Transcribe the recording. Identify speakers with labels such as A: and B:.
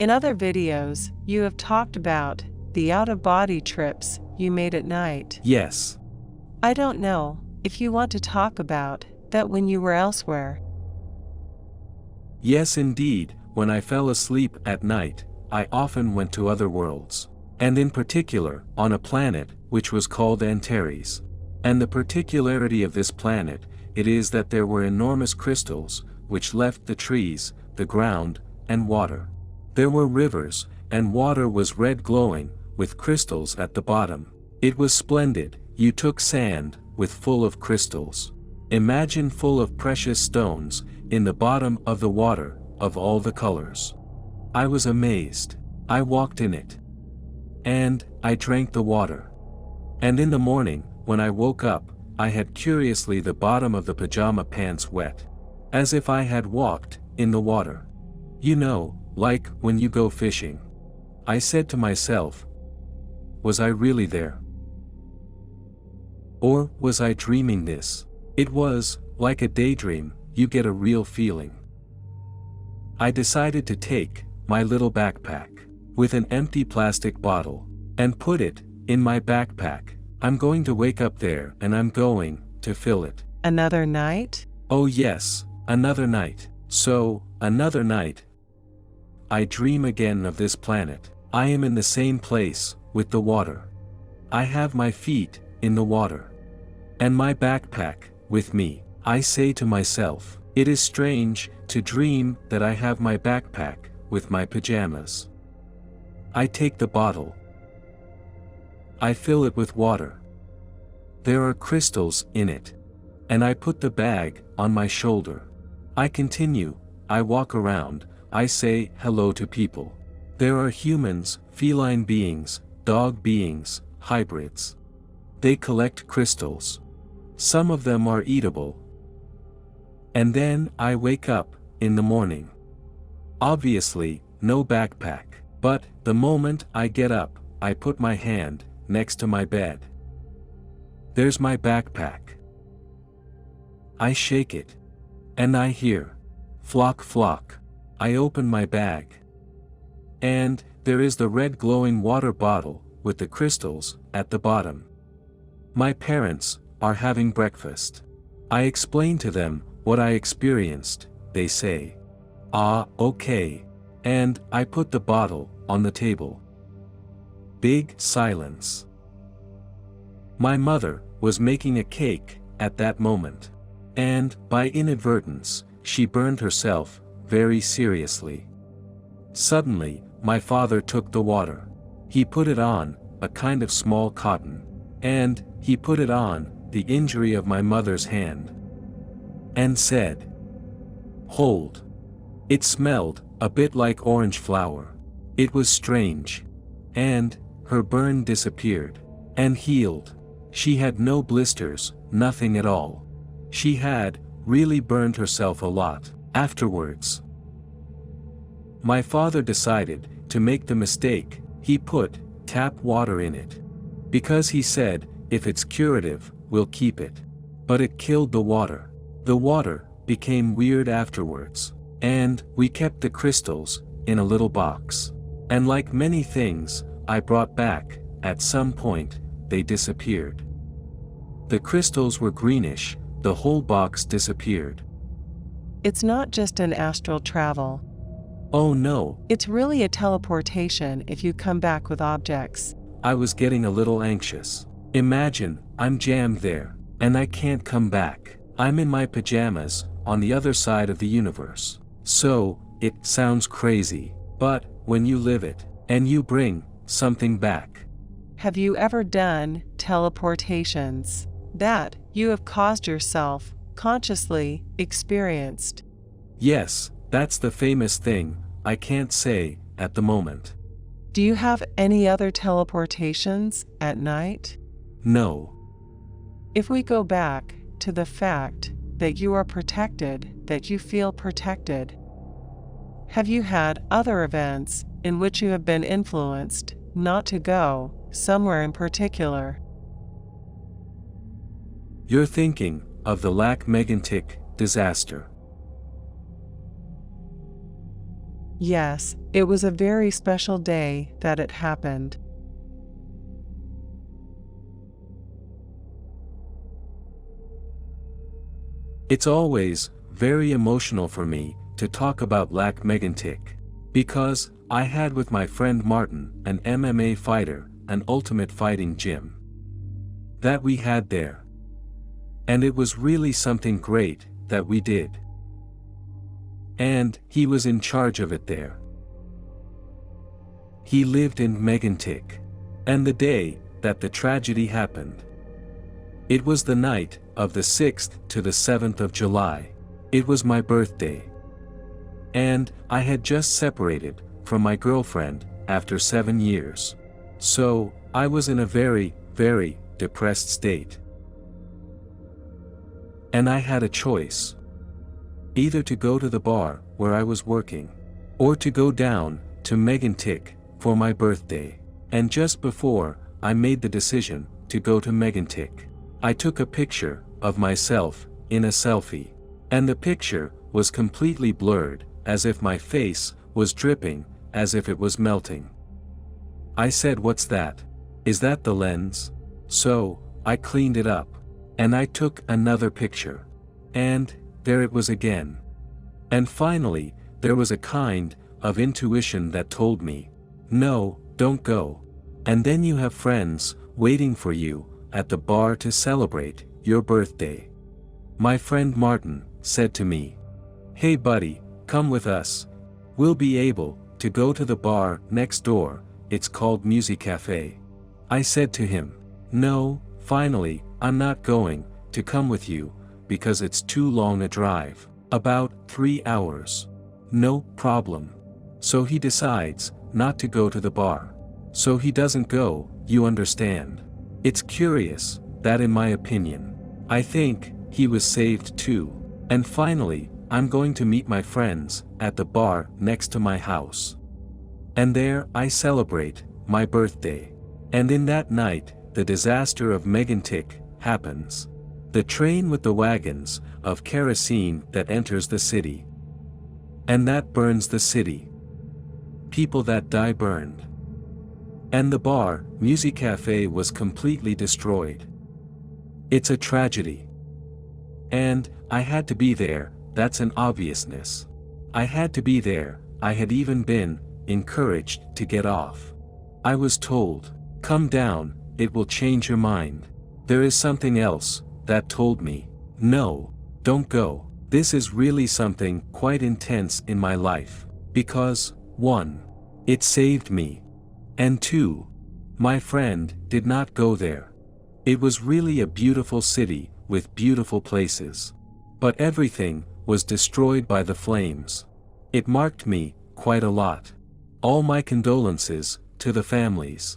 A: In other videos, you have talked about the out-of-body trips you made at night.
B: Yes.
A: I don't know if you want to talk about that when you were elsewhere.
B: Yes, indeed, when I fell asleep at night, I often went to other worlds. And in particular, on a planet, which was called Antares. And the particularity of this planet, it is that there were enormous crystals, which left the trees, the ground, and water. There were rivers, and water was red glowing, with crystals at the bottom. It was splendid. You took sand, with full of crystals. Imagine full of precious stones, in the bottom of the water, of all the colors. I was amazed. I walked in it. And I drank the water. And in the morning, when I woke up, I had curiously the bottom of the pajama pants wet. As if I had walked in the water. You know, like when you go fishing. I said to myself, was I really there? Or was I dreaming this? It was, like a daydream, you get a real feeling. I decided to take my little backpack, with an empty plastic bottle, and put it in my backpack. I'm going to wake up there and I'm going to fill it.
A: Another night?
B: Oh yes, another night. So, another night. I dream again of this planet. I am in the same place, with the water. I have my feet in the water. And my backpack with me. I say to myself, it is strange to dream that I have my backpack with my pajamas. I take the bottle. I fill it with water. There are crystals in it. And I put the bag on my shoulder. I continue, I walk around, I say hello to people. There are humans, feline beings, dog beings, hybrids. They collect crystals. Some of them are eatable. And then I wake up in the morning. Obviously, no backpack. But the moment I get up, I put my hand next to my bed. There's my backpack. I shake it. And I hear, flock flock. I open my bag. And there is the red glowing water bottle with the crystals at the bottom. My parents are having breakfast. I explain to them what I experienced. They say, ah, okay. And I put the bottle on the table. Big silence. My mother was making a cake at that moment. And, by inadvertence, she burned herself very seriously. Suddenly, my father took the water. He put it on a kind of small cotton. And he put it on the injury of my mother's hand. And said, hold. It smelled a bit like orange flower. It was strange. And her burn disappeared. And healed. She had no blisters, nothing at all. She had really burned herself a lot afterwards. My father decided to make the mistake. He put tap water in it. Because he said, if it's curative, we'll keep it. But it killed the water. The water became weird afterwards. And we kept the crystals in a little box. And like many things I brought back, at some point, they disappeared. The crystals were greenish. The whole box disappeared.
A: It's not just an astral travel.
B: Oh no.
A: It's really a teleportation if you come back with objects.
B: I was getting a little anxious. Imagine, I'm jammed there, and I can't come back. I'm in my pajamas, on the other side of the universe. So, it sounds crazy. But, when you live it, and you bring something back.
A: Have you ever done teleportations that you have caused yourself, consciously, experienced?
B: Yes, that's the famous thing, I can't say, at the moment.
A: Do you have any other teleportations at night?
B: No.
A: If we go back to the fact that you are protected, that you feel protected, have you had other events in which you have been influenced not to go somewhere in particular?
B: You're thinking of the Lac Megantic disaster.
A: Yes, it was a very special day that it happened.
B: It's always very emotional for me to talk about Lac Mégantic, because I had with my friend Martin, an MMA fighter, an ultimate fighting gym that we had there. And it was really something great that we did. And he was in charge of it there. He lived in Mégantic. And the day that the tragedy happened, it was the night of the 6th to the 7th of July. It was my birthday. And I had just separated from my girlfriend after 7 years. So, I was in a very, very depressed state. And I had a choice. Either to go to the bar where I was working, or to go down to Mégantic for my birthday. And just before I made the decision to go to Mégantic, I took a picture of myself in a selfie. And the picture was completely blurred, as if my face was dripping, as if it was melting. I said, "What's that? Is that the lens?" So, I cleaned it up. And I took another picture. And there it was again. And finally, there was a kind of intuition that told me, "No, don't go. And then you have friends waiting for you at the bar to celebrate your birthday." My friend Martin said to me, "Hey buddy, come with us. We'll be able to go to the bar next door, it's called Music Cafe." I said to him, "No, finally, I'm not going to come with you, because it's too long a drive, about 3 hours." "No problem." So he decides not to go to the bar. So he doesn't go, you understand. It's curious, that in my opinion, I think he was saved too. And finally, I'm going to meet my friends at the bar next to my house. And there I celebrate my birthday. And in that night, the disaster of Mégantic happens. The train with the wagons of kerosene that enters the city. And that burns the city. People that die burned. And the bar, Music Cafe, was completely destroyed. It's a tragedy. And I had to be there, that's an obviousness. I had to be there. I had even been encouraged to get off. I was told, "Come down, it will change your mind." There is something else that told me, "No, don't go." This is really something quite intense in my life, because, 1. It saved me. And 2. My friend did not go there. It was really a beautiful city, with beautiful places. But everything was destroyed by the flames. It marked me quite a lot. All my condolences to the families.